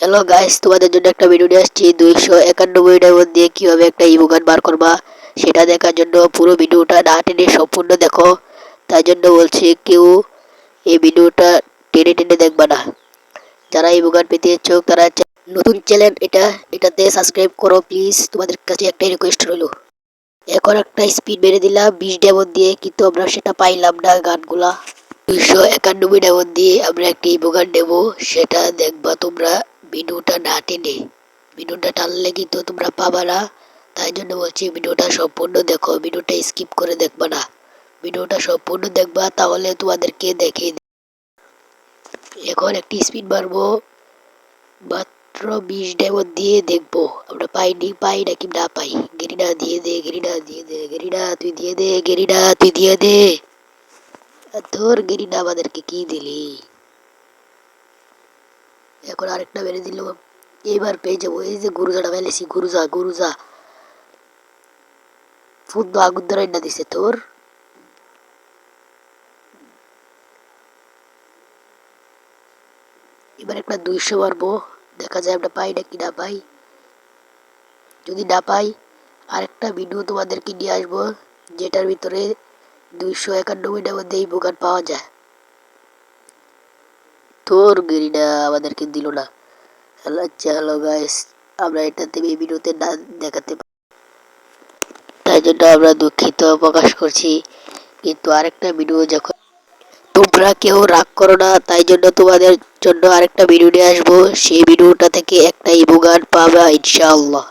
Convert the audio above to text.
Hello guys, তোমাদের জন্য একটা ভিডিও নিয়ে আসছি 291টার মধ্যে কিভাবে একটা ইমো গান বার করবা সেটা দেখার জন্য পুরো ভিডিওটা না টেনে সম্পূর্ণ দেখো। তাই জন্য বলছি কেউ এই ভিডিওটা টেনে টেনে দেখবা না। যারা ইমো গান পেতে ইচ্ছুক তারা নতুন চ্যানেল এটাতে সাবস্ক্রাইব করো প্লিজ, তোমাদের কাছে একটাই রিকোয়েস্ট রইলো। এখন একটা স্পিড মেরে দিলাম 20টার মধ্যে, কিন্তু আমরা সেটা পাইলাম না গানগুলা। 291টার মধ্যে আমরা একটি ইমো গান নেবো, সেটা দেখবা তোমরা ভিডিওটা না টেনে। ভিডিওটা টানলে কিন্তু তোমরা পাবা না, তাই জন্য বলছি ভিডিওটা সম্পূর্ণ দেখো, ভিডিওটা স্কিপ করে দেখবা না। ভিডিওটা সম্পূর্ণ দেখবা, তাহলে তোমাদেরকে দেখিয়ে দিই। এখন একটি স্পিড মারবো, মাত্র 20টার মধ্যে দেখবো আমরা পাই নাকি না পাই। গেরিনা দিয়ে দে, গেরিনা দিয়ে দে, গেরিনা তুই দিয়ে দে, গেরিনা তুই দিয়ে দে। তোর গেরিনা আমাদেরকে কি দিলি? এখন আরেকটা বেড়ে দিল, এবার পেয়ে যাবো। এই যে গুরুজাটা ফেলেছি, গুরুজা ফুদ আগুন ধরাই না দিছে তোর। এবার একটা 200 মারবো, দেখা যায় আমরা পাই নাকি না পাই। যদি না পাই আরেকটা ভিডিও তোমাদেরকে নিয়ে আসবো, যেটার ভিতরে 291টার মধ্যে এই বোকান পাওয়া যায়। তোর গেরিনা আমাদেরকে দিল না। হ্যালো গাইস, আমরা এটাতে এই ভিডিওতে না দেখাতে পারি, তাই জন্য আমরা দুঃখিত প্রকাশ করছি। কিন্তু আরেকটা ভিডিও যখন, তোমরা কেউ রাগ করো না, তাই জন্য তোমাদের জন্য আরেকটা ভিডিও নিয়ে আসবো, সেই ভিডিওটা থেকে একটা ইমো গান পাবা ইনশাআল্লাহ।